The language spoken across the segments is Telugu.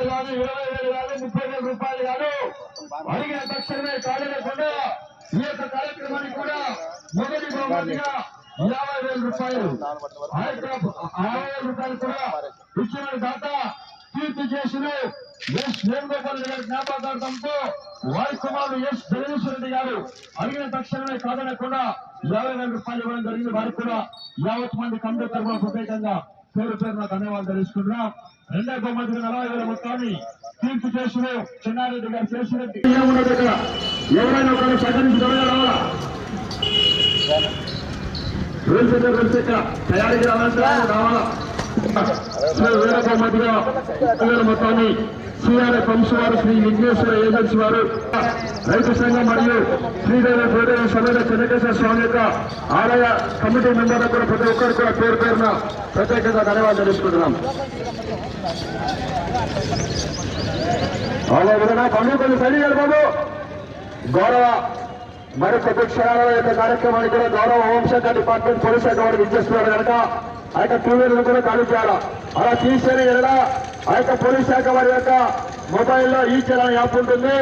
రూపాయలు కాదు, 20,000 కాదు, 30,000 రూపాయలు కాదు. అడిగిన తక్షణమే కాదనకుండా ఈ యొక్క కార్యక్రమానికి కూడా మొదటి బహుమతిగా 50,000 రూపాయలు, 60,000 రూపాయలు కూడా ఇచ్చిన దాత కీర్తి చేసులు ఎస్ వేణుగోపాల్ గారి జ్ఞాపకార్థంతో వారి కుమారుడు ఎస్ జగదీశ్వర రెడ్డి గారు అడిగిన తక్షణమే కాదనకుండా 50,000 రూపాయలు ఇవ్వడం జరిగింది. వారికి కూడా 50 మంది కమిటీ తరఫున ప్రత్యేకంగా పేరు పేరున ధన్యవాదాలు తెలుసుకుంటున్నాం. రెండో బహుమతిగా 40,000 మొత్తాన్ని కీర్తి చేసులు చిన్నారెడ్డి గారు చేసినట్టు ఎవరైనా ఒకరు సహకరించి రావాలా తయారీకి రావాలా. వేరే బహుమతిగా 10,000 మొత్తాన్ని శ్రీఆర్ఎఫ్ వంశవారు శ్రీ విఘ్నేశ్వర ఏజెన్సీ వారు రైతు సంఘం మరియు శ్రీదేవి భూదేవి సమేత చెన్నకేశ్వర స్వామి యొక్క ఆలయ కమిటీ మెంబర్లకు కూడా ప్రతి ఒక్కరు కూడా పేరు పేరున ప్రత్యేకంగా ధన్యవాదాలు తెలుసుకుంటున్నాం. అలా విధంగా పండుగ కొన్ని సైనికులు బాబు గౌరవ మరి కొద్ది క్షణాల యొక్క కార్యక్రమాన్ని కూడా గౌరవ హోంశాఖ డిపార్ట్మెంట్ పోలీస్ శాఖ వారు విచ్చేస్తున్నారు కనుక ఆ యొక్క టూవీలర్లు కూడా ఖాళీ చేయాలా. అలా తీసేనే ఎడలా ఆ యొక్క పోలీస్ శాఖ వారి యొక్క మొబైల్లో ఈ చలాన్ యాప్ ఉంటుంది.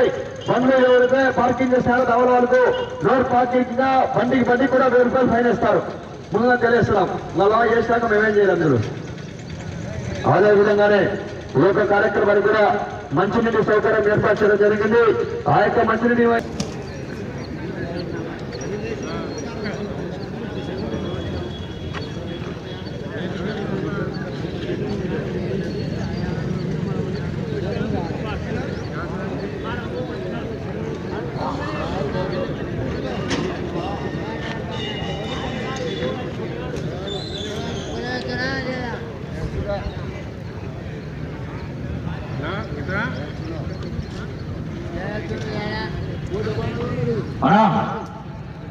బండ్లు ఎవరైతే పార్కింగ్ చేస్తారో తవల వాళ్ళకు రోడ్ పార్కింగ్ గా బండి కూడా 1000 రూపాయలు ఫైన్ ఇస్తారు. ముందుగా తెలియస్తున్నాం అలా చేసినాక మేమేం చేయాలి అందరూ. అదే విధంగానే ఈ యొక్క కార్యక్రమానికి కూడా మంచినీటి సౌకర్యం ఏర్పాటు చేయడం జరిగింది. ఆ యొక్క మంచినీటి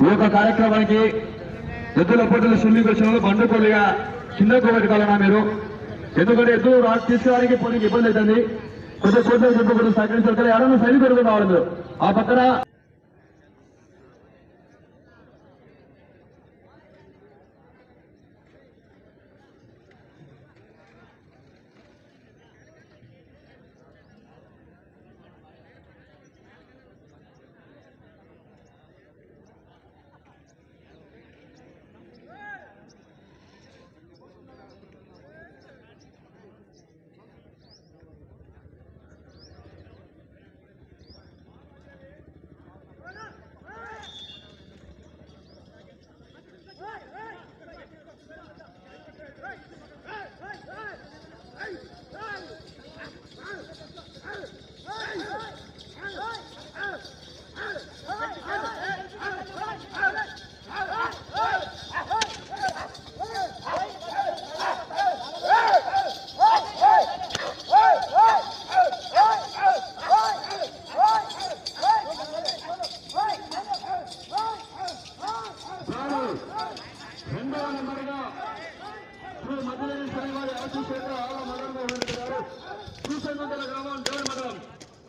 ఈ యొక్క కార్యక్రమానికి ఎద్దుల పోటీలు సుల్లికి వచ్చిన వాళ్ళు బండుకోలుగా కిందకు పెట్టుకోవాలన్నా మీరు. ఎందుకంటే ఎద్దు తీసుకురావడానికి పోటీకి ఇబ్బంది అవుతుంది. కొద్దిగా పోటీలు చెప్పుకుంటూ సహకరించాలి. ఎవరైనా సైనికులు కావాలి మీరు. ఆ పక్కన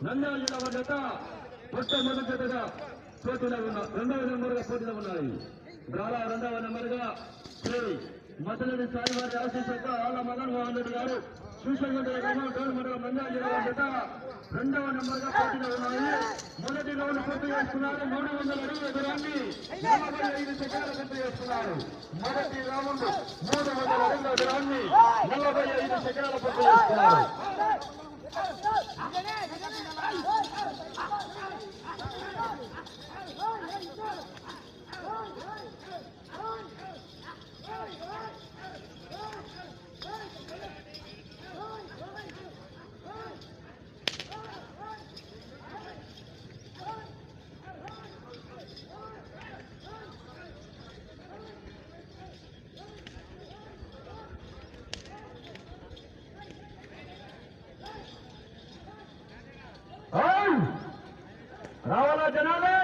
నంద్యాల జిల్లా వారి జత మొట్టమొదటి జతగా పోటీలో ఉన్న 2వ నెంబర్గా పోటీలో ఉన్నాయి. డ్రాలా 2వ నెంబర్గా శ్రీ మద్దెలూరి సాయి వారి ఆశీస్సుతో ఆళ్ల మదన్ మోహన్ రెడ్డి గారు శ్రీశైలంగల గ్రామం డోర్ మండలం నంద్యాల జిల్లా వారి జత 2వ నెంబర్గా పోటీలో ఉన్నాయి. మొదటి రౌండ్ పూర్తి చేసుకున్నారు. 300 అడుగుల దూరాన్ని 45 సెకండ్ల పూర్తి చేసుకున్నారు. మొదటి రౌండ్ 300 అడుగుల దూరాన్ని 45 సెకండ్ల పూర్తి చేసుకున్నారు. రావాలా జనాలు?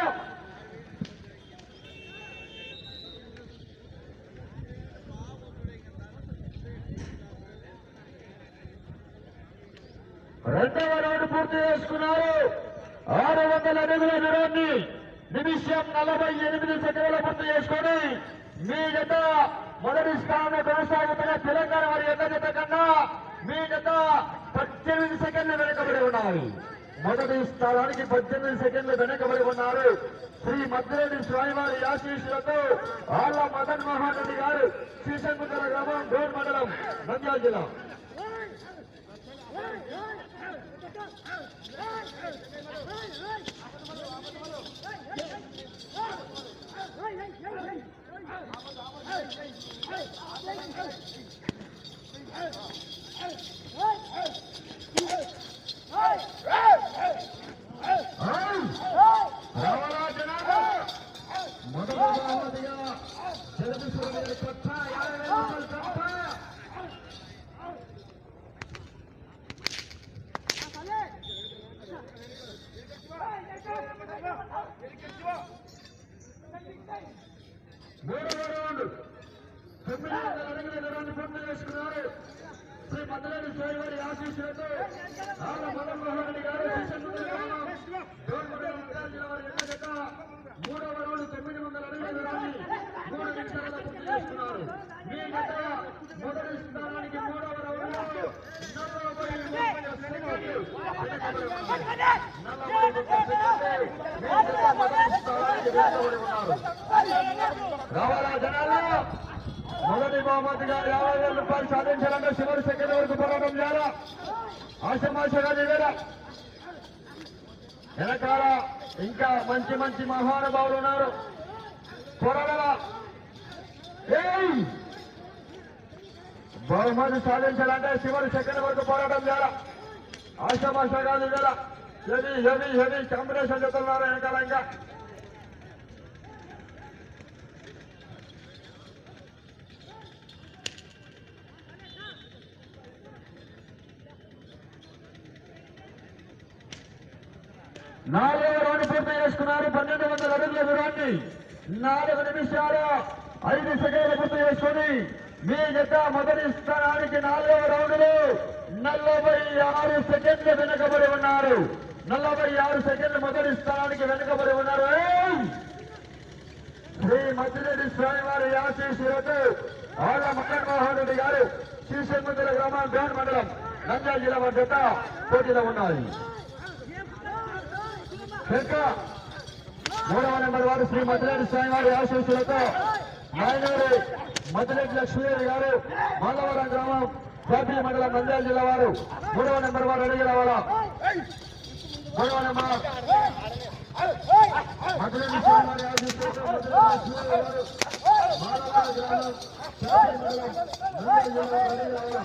రెండవ రౌండ్ పూర్తి చేసుకున్నారు. 600 అడుగుల దూరాన్ని నిమిషం 48 సెకండ్ల పూర్తి చేసుకొని మీ జత మొదటి స్థానంలో కొనసాగుతున్న తెలంగాణ వారి యొక్క జత కన్నా మీ జత 18 సెకండ్లు వెనుకబడి ఉన్నాయి. మొదటి స్థానానికి 18 సెకండ్లు వెనకబడి ఉన్నారు. శ్రీ మద్దిరెడ్డి స్వామివారి ఆశీస్సులతో ఆళ్ల మదన్ మోహన్ రెడ్డి గారు శ్రీశంకుతల గ్రామం డోర్ మండలం నంద్యాల జిల్లా. శ్రీ మద్దిరెడ్డి స్వామివారి ఆశీస్సులతో ఆళ్ల మదన్ మోహన్ రెడ్డి గారు మూడవ రౌండ్ 900 అడుగుల దూరాన్ని 3 నిమిషాలలో పూర్తి చేసుకున్నారు. మీ గత మొదటి స్థానానికి మూడవ రౌండ్ రావాలా జనాలు. మొదటి బహుమతిగా 50,000 రూపాయలు సాధించాలంటే చివరి సెకండ్ వరకు పోరాటం చేయాలా. ఆశమాషగా దిగేలా. వెనకాల ఇంకా మంచి మంచి మహానుభావులు ఉన్నారు. పోరాడాలా. బహుమతి సాధించాలంటే చివరి సెకండ్ వరకు పోరాటం చేయాలా. ఆశమాషగా దిగేలా. హెవీ హెవీ హెవీ కాంబినేషన్ చెప్తున్నారు వెనకాల. ఇంకా నాలుగవ రౌండ్ పూర్తి చేసుకున్నారు. 1200 అడుగుల దూరాన్ని 4 నిమిషాలు 5 సెకండ్లు పూర్తి చేసుకుని మీ జత మొదటి స్థానానికి 4వ రౌండ్లో 46 సెకండ్లు వెనుకబడి ఉన్నారు. 46 సెకండ్లు మొదటి స్థానానికి వెనుకబడి ఉన్నారు. శ్రీ మద్దిరెడ్డి స్వామివారి ఆశీస్సులతో ఆళ్ల మదన్ మోహన్ రెడ్డి గారు శ్రీశంకుతల గ్రామం డోన్ మండలం నంద్యాల జిల్లా వారి జత పోటీలో ఉన్నాయి. మూడవ నెంబర్ వారు శ్రీ మద్దిరెడ్డి స్వామివారి ఆశీస్సులతో నాయనూరి మద్దిరెడ్డి లక్ష్మీదేవి గారు మాధవరం గ్రామం జాతీ మండలం నంద్యాల జిల్లా వారు మూడవ నెంబర్ వారు అడిగి రావాలా. మూడవ నెంబర్ మద్దిరెడ్డి స్వామివారి ఆశీస్సులతో మాధవరం గ్రామం జాతీ మండలం నంద్యాల జిల్లా వారు అడిగి రావాలా.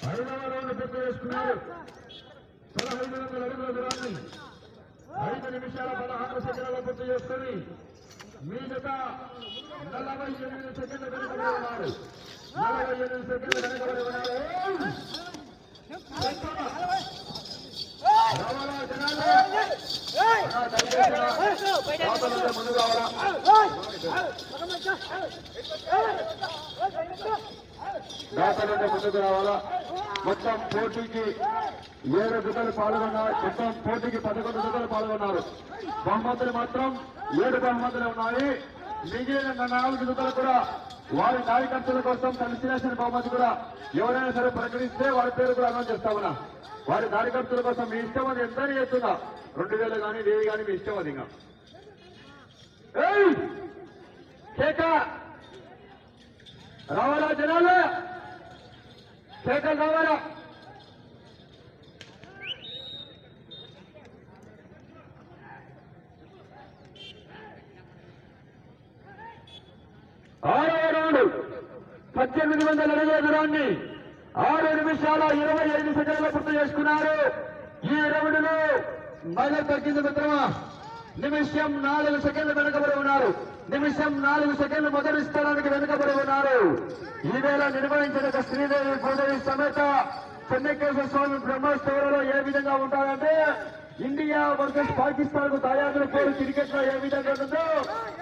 ఐదవ రౌండ్ పూర్తి చేసుకున్నారు. 1500 అడుగుల దూరాన్ని 5 నిమిషాల 16 సెకండ్ల పూర్తి చేసుకుని మీ జత 48 సెకండ్ల వెనుకబడి ఉన్నారు. 48 సెకండ్ల వెనుకబడి ఉన్నారు. ముందు కావాలా. దాతలుంటే ముందుకు రావాలా. మొత్తం పోటీకి 7 జతలు పాల్గొన్నారు. మొత్తం పోటీకి 11 జతలు పాల్గొన్నారు. బహుమతులు మాత్రం 7 బహుమతులు ఉన్నాయి. మిగిలిన 4 జతలు కూడా వారి కార్యకర్తల కోసం కన్సిలేషన్ బహుమతి కూడా ఎవరైనా సరే ప్రకటిస్తే వారి పేరు కూడా అనౌన్స్ చేస్తామన్నా. వారి కార్యకర్తల కోసం మీ ఇష్టం అది ఎంత చేస్తున్నా 2000 కానీ 1000 కానీ మీ ఇష్టం అది. ఇంకా రావాలా జనాలు. కేకలు రావాలా. ఆరవ రౌండ్ 1800 అడుగుల దూరాన్ని 6 నిమిషాల 25 సెకండ్ల పూర్తి చేసుకున్నారు. ఈ రౌండ్ లో మొదలు తగ్గింది మిత్రమా. నిమిషం 4 సెకండ్లు వెనుకబడి ఉన్నారు. నిమిషం 4 సెకండ్లు మొదటి స్థానానికి వెనుకబడి ఉన్నారు. ఈవేళ నిర్వహించిన శ్రీదేవి భూదేవి సమేత చెన్నకేశ్వర స్వామి బ్రహ్మోత్సవాలలో ఏ విధంగా ఉంటారంటే ఇండియా వర్సెస్ పాకిస్తాన్ కు దాయాదుల పేరు క్రికెట్ లో ఏ విధంగా ఉంటుందో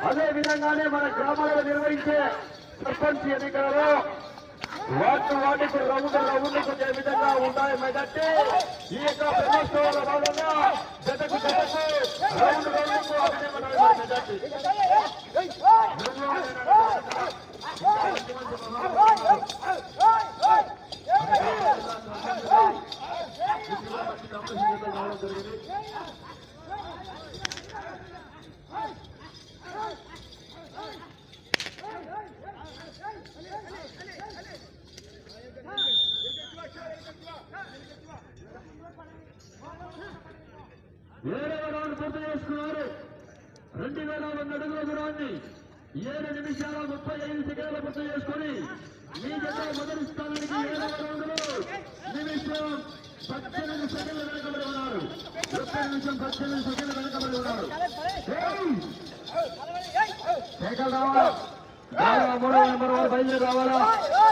అదే విధంగానే మన గ్రామాలలో నిర్వహించే సర్పంచ్ ఎన్నికలలో వాటికి రౌండ్లకు వచ్చే విధంగా ఉంటాయి మెదటి ఈ యొక్క ప్రదర్శనలో భాగంగా జతకు రౌండ్కు అభినందనలు మెదటి ఏడవ రౌండ్ పూర్తి చేసుకున్నారు. 2000 అడుగుల దూరాన్ని 7 నిమిషాల 35 సెకండ్ల పూర్తి చేసుకుని మీ జత మొదటి స్థానానికి 7వ రౌండ్లో నిమిషం 18 సెకండ్ల వెనుకబడి ఉన్నారు. 1 నిమిషం 18 సెకండ్ల వెనుకబడి ఉన్నారు. మూడవ నెంబర్ వారు బయలుదేరి రావాలా.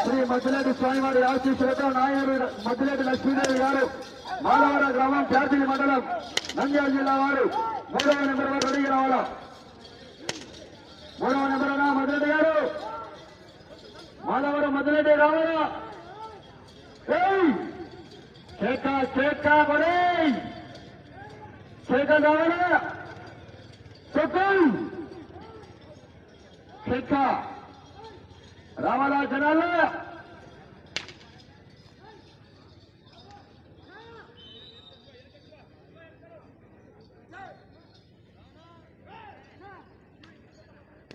శ్రీ మద్దిలేటి స్వామివారి ఆశీస్సులతో నాయకుడు మద్దిలేటి లక్ష్మీదేవి గారు మాలవర గ్రామం ప్యార్తిలి మండలం నంద్యాల జిల్లా వారు 3వ నెంబర్ వారు రెడీ రావాలా. 3వ నెంబర్ అన్నా మద్దిలేటి గారు మాలవరం మద్దిలేటి రావాలా. చేక కొడే చేక కావాలా. చేక రావాలా జనాలు.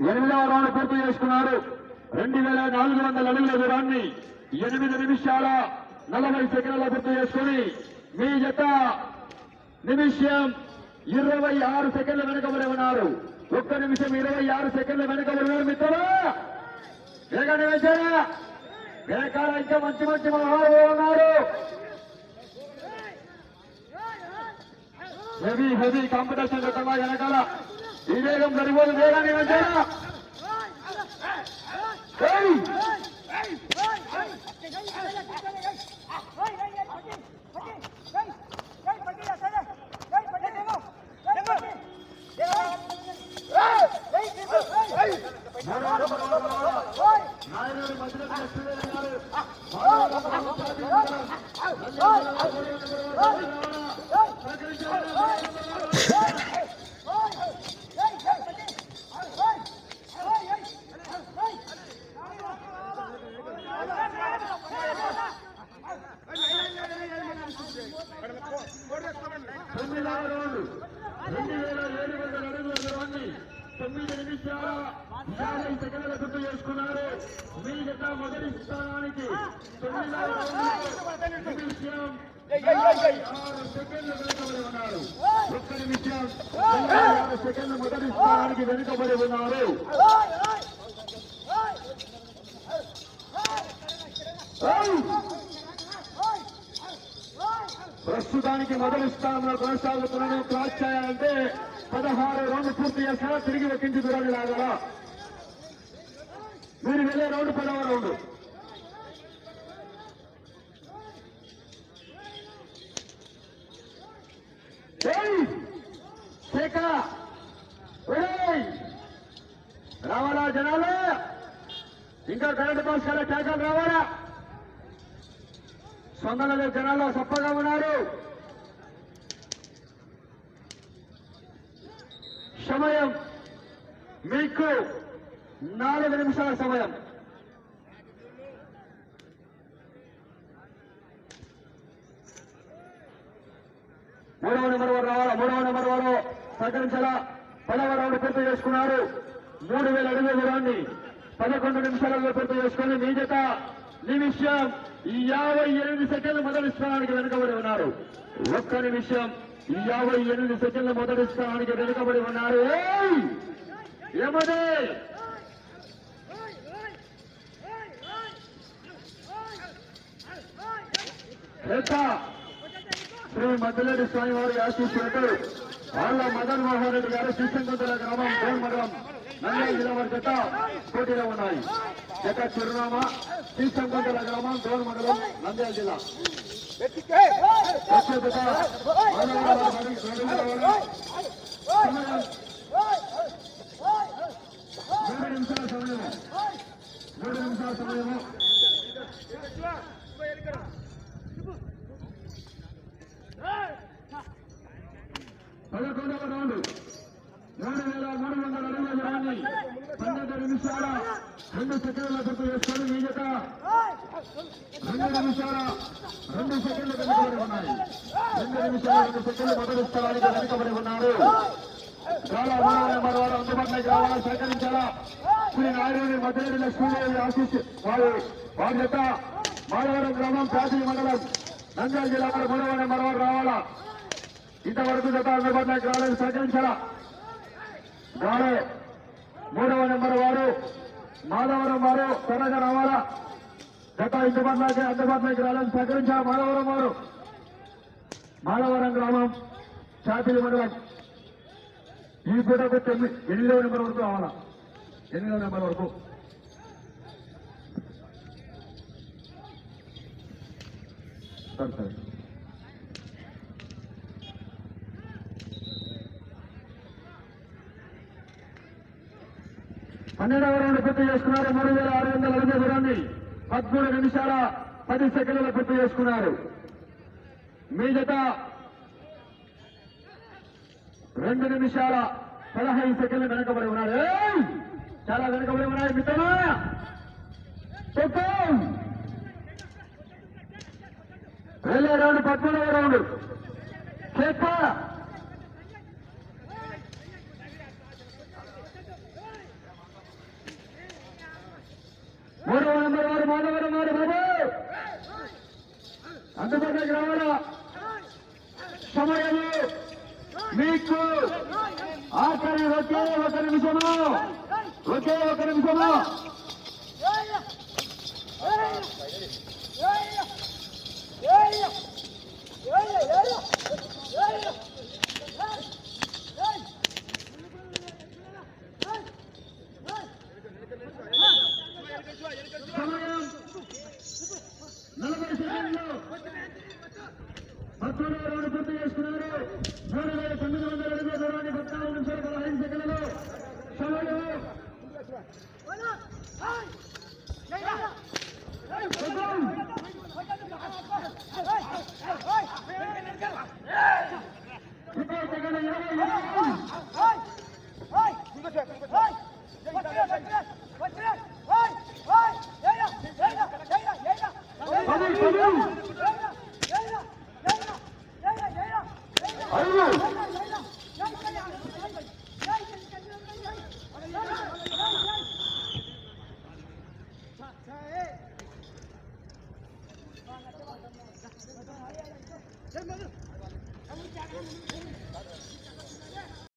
ఎనిమిదవ రౌండ్ పూర్తి చేసుకున్నారు. 2400 అడుగుల దూరాన్ని 8 నిమిషాల 40 సెకండ్ల పూర్తి చేసుకుని మీ జత నిమిషం 26 సెకండ్ల వెనుకబడి ఉన్నారు. 1 నిమిషం 26 సెకండ్ల వెనుకబడి ఉన్నారు. మిత్రులు వేగాన్ని వేశారా? వేకాల ఇంకా మంచి మంచి మహాలు ఉన్నారు. హెవీ కాంపిటీషన్ గతంగా వెనకాల ఈ వేగం సరిపోదు. వేగాన్ని వేశారా? మీ జత మొదటి స్థానానికి 9 సెకండ్లు వెనుకబడి ఉన్నారు. 1 నిమిషం 6 సెకండ్లు మొదటి స్థానానికి వెనుకబడి ఉన్నారు. ప్రస్తుతానికి మొదటి స్థానంలో కొనసాగుతున్నాను. క్రాస్ చేయాలంటే 16 రౌండ్ పూర్తి చేస్తారా, తిరిగి ఒక్కించి దూరాన్ని లాగాలా. మీరు వెళ్ళే రౌండ్ 10వ రౌండ్. రావాలా జనాలు? ఇంకా కరెంట్ బాక్స్ కల ట్యాకలు రావాలా? సొందల జనాలు సప్పగా ఉన్నారు. సమయం మీకు 4 నిమిషాల సమయం. మూడవ నెంబర్ వారు రావాలా. 3వ నెంబర్ వారు సహకరించాలా. 10వ రౌండ్ పూర్తి చేసుకున్నారు. 3000 అడుగుల దూరాన్ని 11 నిమిషాలలో పూర్తి చేసుకుని మీ జత నిమిషం 58 సెకండ్లు మొదటి స్థానానికి వెనుకబడి ఉన్నారు. 1 నిమిషం 58 సెకండ్ల మొదటి స్థానానికి వెనుకబడి ఉన్నారు. ఏమది శ్రీ మద్దిలేటి స్వామివారి ఆశీస్సులతో వాళ్ళ మదన్ మోహన్ రెడ్డి గారు శ్రీశంకుంతల గ్రామం డోన్ మండలం నంద్యాల జిల్లా వారి జత పోటీలో ఉన్నాయి. జత చిరునామా శ్రీశంకుంతల గ్రామం డోన్ మండలం నంద్యాల జిల్లా. 3 నిమిషాల సమయము. 11వ రౌండ్ 3,300 అడుగుల దూరాన్ని 12 నిమిషాల 2 సెకండ్ల పూర్తి చేసుకొని మీ జత 2 నిమిషాల 2 సెకండ్లు వెనుకబడి ఉన్నాయి. 2 నిమిషాల 2 సెకండ్లు మొదటి స్థలానికి వెనుకబడి ఉన్నారు. చాలా నెంబర్ వారు అందుబాటులోకి రావాలని సహకరించాలా. శ్రీ నాయుడు మధ్యరెడ్డి లక్ష్మీదేవి ఆశీస్ వారి జత మాధవరం గ్రామం ప్రాచీన మండలం నంద్యాల జిల్లా వారు 3వ నెంబర్ వారు రావాలా. ఇంతవరకు జత అందుబాటులోకి రావాలని సహకరించాలా. గాడే 3వ నెంబర్ వారు మాధవరం వారు త్వరగా రావాలా. జత అందుబాటులోకి రావాలని సహకరించాలా. మాధవరం వారు మాధవరం గ్రామం చాపిలి మండలం ఈ పూటకు 8వ నెంబర్ వరకు రావాలా. 8వ నెంబర్ వరకు సరే 12వ రౌండ్ పూర్తి చేసుకున్నారు. 3,600 అడుగుల దూరాన్ని 13 నిమిషాల 10 సెకండ్ల పూర్తి చేసుకున్నారు. మీ జత 2 నిమిషాల 15 సెకండ్లు వెనకబడి ఉన్నారు. చాలా వెనకబడి ఉన్నాయి మిత్రమా. వెళ్ళే రౌండ్ 13వ రౌండ్ చెప్ప 3వ నెంబర్ వారు మాధవరం వారు బాబు అందుబాటులోకి రావాలా. సమయము మీకు ఆఖరి ఒకే ఒక నిమిషము. సమయం 40 సెకండ్లు. 13వ రౌండ్ పూర్తి చేసుకున్నారు. 3,900 అడుగుల దూరాన్ని 14 నిమిషాల 15 సెకండ్లలో సమయం Hey,